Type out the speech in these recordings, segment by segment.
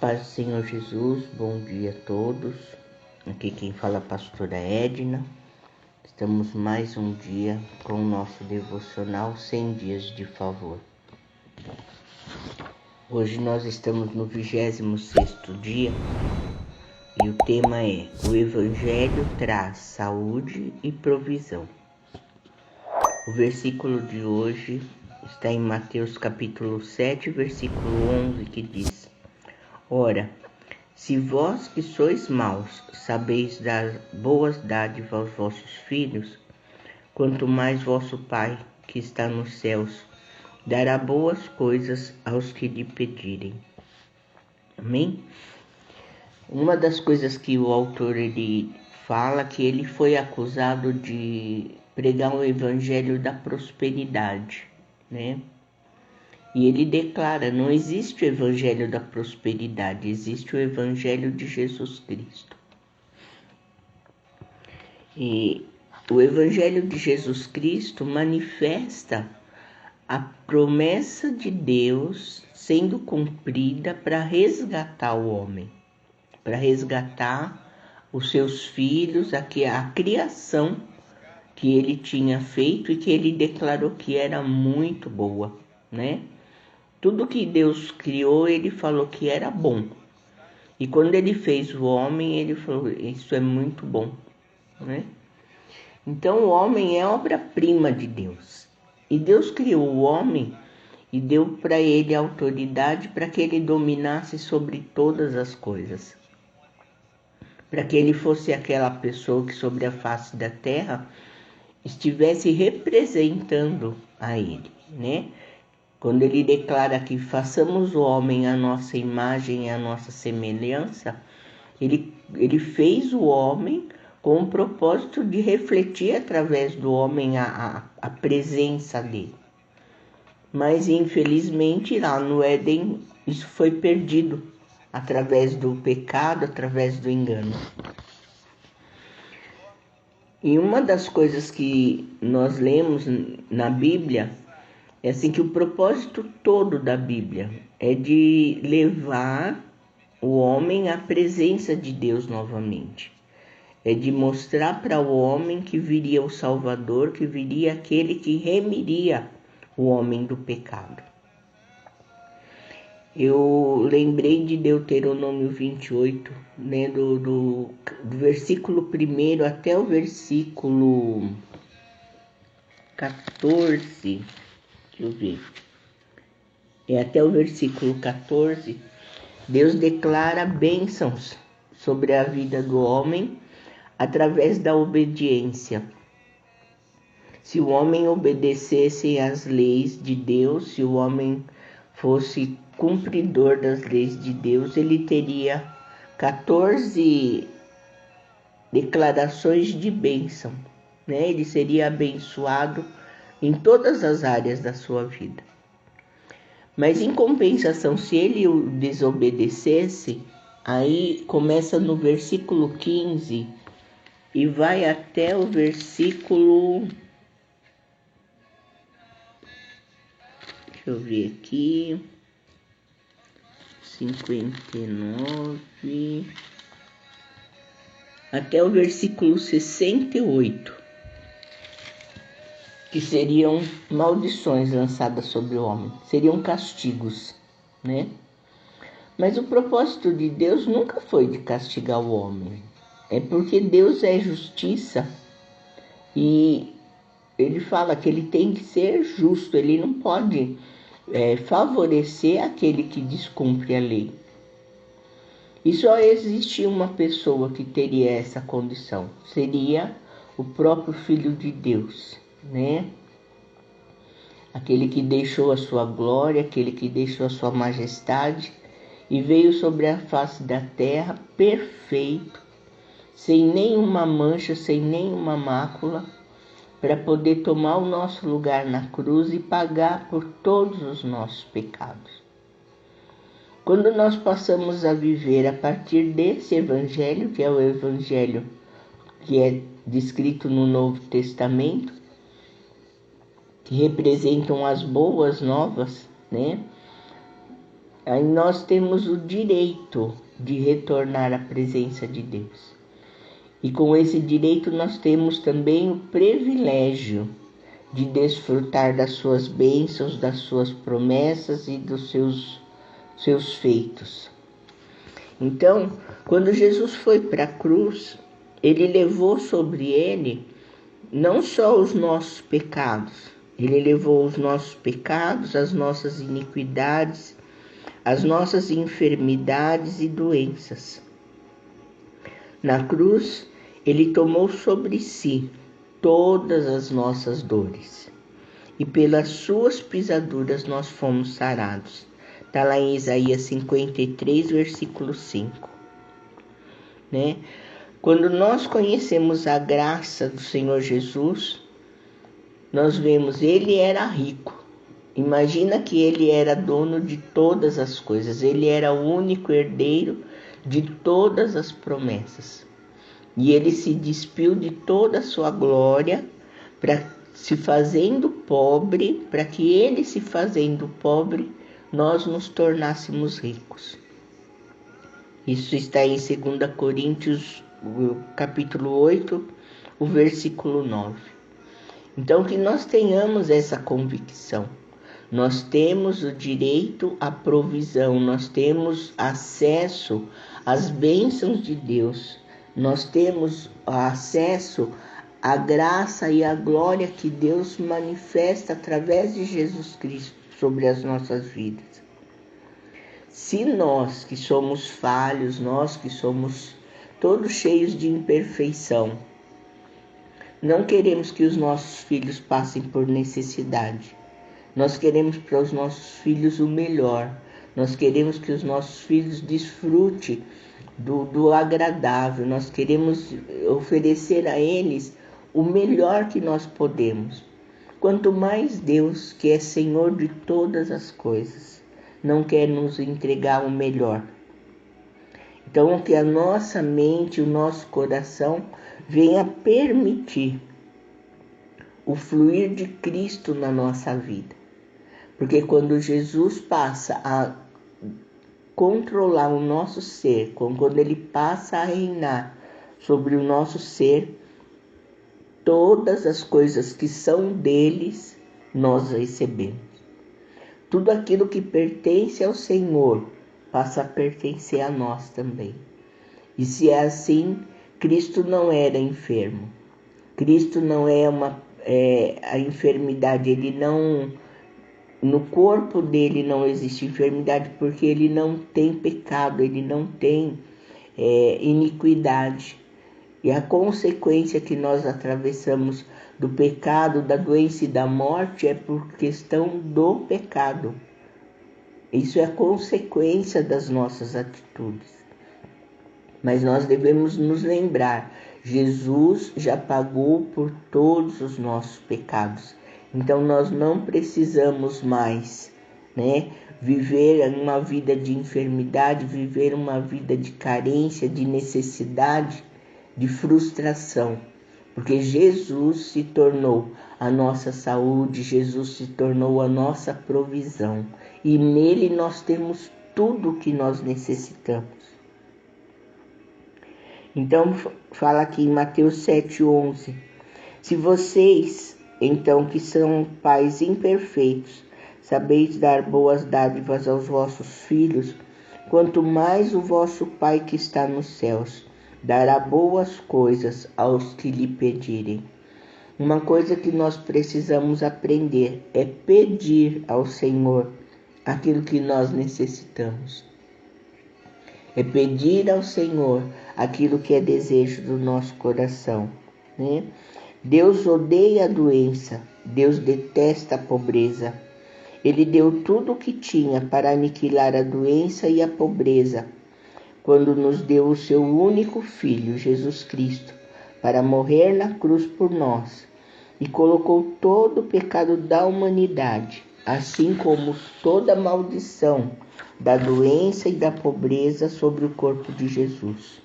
Paz do Senhor Jesus, bom dia a todos. Aqui quem fala é a pastora Edna. Estamos mais um dia com o nosso devocional 100 dias de favor. Hoje nós estamos no 26º dia e o tema é: o Evangelho traz saúde e provisão. O versículo de hoje está em Mateus capítulo 7, versículo 11, que diz: Ora, se vós que sois maus sabeis dar boas dádivas aos vossos filhos, quanto mais vosso Pai, que está nos céus, dará boas coisas aos que lhe pedirem. Amém? Uma das coisas que o autor ele fala que ele foi acusado de pregar o evangelho da prosperidade, né? E ele declara: não existe o evangelho da prosperidade, existe o evangelho de Jesus Cristo. E o evangelho de Jesus Cristo manifesta a promessa de Deus sendo cumprida para resgatar o homem, para resgatar os seus filhos, a criação que ele tinha feito e que ele declarou que era muito boa, né? Tudo que Deus criou, ele falou que era bom. E quando ele fez o homem, ele falou: isso é muito bom, né? Então o homem é obra-prima de Deus. E Deus criou o homem e deu para ele autoridade para que ele dominasse sobre todas as coisas. Para que ele fosse aquela pessoa que sobre a face da terra estivesse representando a ele, né? Quando ele declara que façamos o homem à nossa imagem e à nossa semelhança, ele fez o homem com o propósito de refletir através do homem a presença dele. Mas, infelizmente, lá no Éden, isso foi perdido através do pecado, através do engano. E uma das coisas que nós lemos na Bíblia é assim que o propósito todo da Bíblia é de levar o homem à presença de Deus novamente. É de mostrar para o homem que viria o Salvador, que viria aquele que remiria o homem do pecado. Eu lembrei de Deuteronômio 28, né, do versículo 1 até o versículo 14. Deixa eu ver. Até o versículo 14, Deus declara bênçãos sobre a vida do homem através da obediência. Se o homem obedecesse às leis de Deus, se o homem fosse cumpridor das leis de Deus, ele teria 14 declarações de bênção, né? Ele seria abençoado em todas as áreas da sua vida. Mas em compensação, se ele o desobedecesse, aí começa no versículo 15 e vai até o versículo... Deixa eu ver aqui... 59... Até o versículo 68. Que seriam maldições lançadas sobre o homem, seriam castigos, né? Mas o propósito de Deus nunca foi de castigar o homem, é porque Deus é justiça e ele fala que ele tem que ser justo, ele não pode favorecer aquele que descumpre a lei. E só existe uma pessoa que teria essa condição, seria o próprio Filho de Deus, né? Aquele que deixou a sua glória, aquele que deixou a sua majestade e veio sobre a face da terra perfeito, sem nenhuma mancha, sem nenhuma mácula, para poder tomar o nosso lugar na cruz e pagar por todos os nossos pecados. Quando nós passamos a viver a partir desse evangelho, que é o evangelho que é descrito no Novo Testamento, que representam as boas novas, né? aí nós temos o direito de retornar à presença de Deus. E com esse direito nós temos também o privilégio de desfrutar das suas bênçãos, das suas promessas e dos seus feitos. Então, quando Jesus foi para a cruz, ele levou sobre ele não só os nossos pecados, ele levou os nossos pecados, as nossas iniquidades, as nossas enfermidades e doenças. Na cruz, ele tomou sobre si todas as nossas dores. E pelas suas pisaduras nós fomos sarados. Está lá em Isaías 53, versículo 5. Né? Quando nós conhecemos a graça do Senhor Jesus, nós vemos ele era rico. Imagina que ele era dono de todas as coisas. Ele era o único herdeiro de todas as promessas. E ele se despiu de toda a sua glória para se fazendo pobre, para que ele se fazendo pobre, nós nos tornássemos ricos. Isso está em 2 Coríntios, capítulo 8, o versículo 9. Então, que nós tenhamos essa convicção. Nós temos o direito à provisão, nós temos acesso às bênçãos de Deus, nós temos acesso à graça e à glória que Deus manifesta através de Jesus Cristo sobre as nossas vidas. Se nós que somos falhos, nós que somos todos cheios de imperfeição, não queremos que os nossos filhos passem por necessidade. Nós queremos para os nossos filhos o melhor. Nós queremos que os nossos filhos desfrutem do agradável. Nós queremos oferecer a eles o melhor que nós podemos. Quanto mais Deus, que é Senhor de todas as coisas, não quer nos entregar o melhor. Então, que a nossa mente, o nosso coração venha permitir o fluir de Cristo na nossa vida. Porque quando Jesus passa a controlar o nosso ser, quando ele passa a reinar sobre o nosso ser, todas as coisas que são deles, nós recebemos. Tudo aquilo que pertence ao Senhor passa a pertencer a nós também. E se é assim, Cristo não era enfermo. Cristo não a enfermidade, ele não, no corpo dele não existe enfermidade porque ele não tem pecado, ele não tem iniquidade. E a consequência que nós atravessamos do pecado, da doença e da morte é por questão do pecado. Isso é a consequência das nossas atitudes. Mas nós devemos nos lembrar, Jesus já pagou por todos os nossos pecados. Então nós não precisamos mais, viver uma vida de enfermidade, viver uma vida de carência, de necessidade, de frustração. Porque Jesus se tornou a nossa saúde, Jesus se tornou a nossa provisão. E nele nós temos tudo o que nós necessitamos. Então, fala aqui em Mateus 7,11. Se vocês, então, que são pais imperfeitos, sabeis dar boas dádivas aos vossos filhos, quanto mais o vosso Pai que está nos céus dará boas coisas aos que lhe pedirem. Uma coisa que nós precisamos aprender é pedir ao Senhor aquilo que nós necessitamos. É pedir ao Senhor aquilo que é desejo do nosso coração. Deus odeia a doença, Deus detesta a pobreza. Ele deu tudo o que tinha para aniquilar a doença e a pobreza, quando nos deu o seu único Filho, Jesus Cristo, para morrer na cruz por nós, e colocou todo o pecado da humanidade, assim como toda a maldição da doença e da pobreza sobre o corpo de Jesus.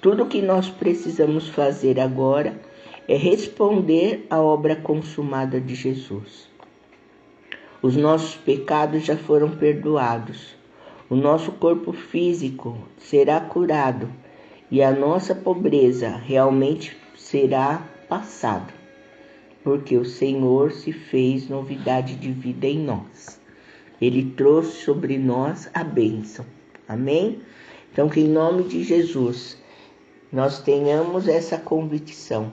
Tudo o que nós precisamos fazer agora é responder à obra consumada de Jesus. Os nossos pecados já foram perdoados. o nosso corpo físico será curado e a nossa pobreza realmente será passada, porque o Senhor se fez novidade de vida em nós. Ele trouxe sobre nós a bênção. Amém? Então, que em nome de Jesus nós tenhamos essa convicção.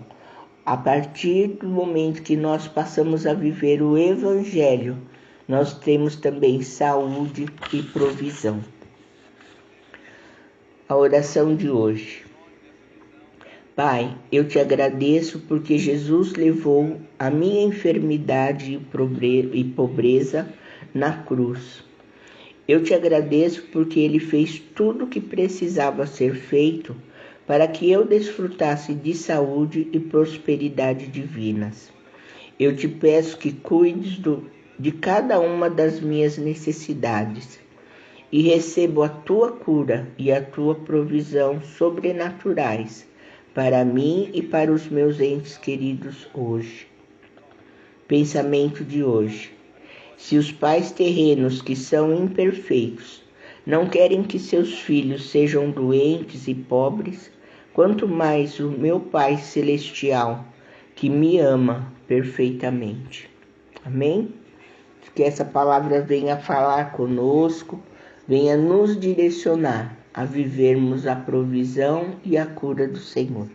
A partir do momento que nós passamos a viver o Evangelho, nós temos também saúde e provisão. A oração de hoje. Pai, eu te agradeço porque Jesus levou a minha enfermidade e pobreza na cruz. Eu te agradeço porque Ele fez tudo o que precisava ser feito para que eu desfrutasse de saúde e prosperidade divinas. Eu te peço que cuides de cada uma das minhas necessidades e recebo a tua cura e a tua provisão sobrenaturais para mim e para os meus entes queridos hoje. Pensamento de hoje. Se os pais terrenos que são imperfeitos não querem que seus filhos sejam doentes e pobres, quanto mais o meu Pai Celestial, que me ama perfeitamente. Amém? Que essa palavra venha falar conosco, venha nos direcionar a vivermos a provisão e a cura do Senhor.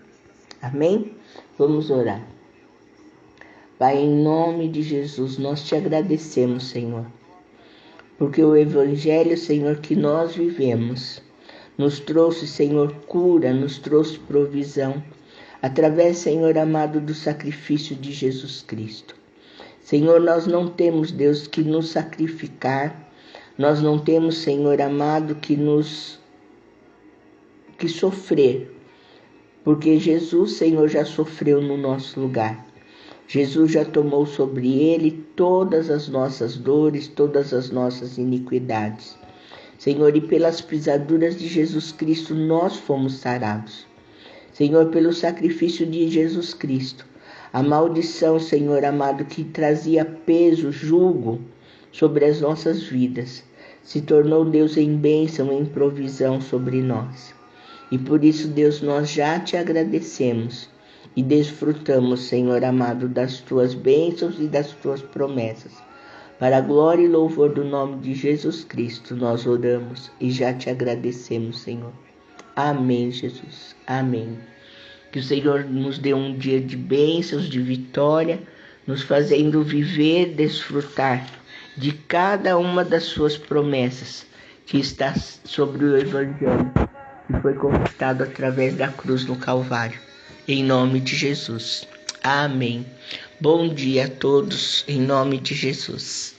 Amém? Vamos orar. Pai, em nome de Jesus, nós te agradecemos, Senhor, porque o Evangelho, Senhor, que nós vivemos, nos trouxe, Senhor, cura, nos trouxe provisão, através, Senhor amado, do sacrifício de Jesus Cristo. Senhor, nós não temos, Deus, que nos sacrificar, nós não temos, Senhor amado, que sofrer, porque Jesus, Senhor, já sofreu no nosso lugar. Jesus já tomou sobre ele todas as nossas dores, todas as nossas iniquidades. Senhor, e pelas pisaduras de Jesus Cristo nós fomos sarados. Senhor, pelo sacrifício de Jesus Cristo, a maldição, Senhor amado, que trazia peso, jugo sobre as nossas vidas, se tornou, Deus, em bênção, em provisão sobre nós. E por isso, Deus, nós já te agradecemos e desfrutamos, Senhor amado, das tuas bênçãos e das tuas promessas. Para a glória e louvor do nome de Jesus Cristo, nós oramos e já te agradecemos, Senhor. Amém, Jesus. Amém. Que o Senhor nos dê um dia de bênçãos, de vitória, nos fazendo viver, desfrutar de cada uma das suas promessas que está sobre o Evangelho, que foi conquistado através da cruz no Calvário. Em nome de Jesus. Amém. Bom dia a todos, em nome de Jesus.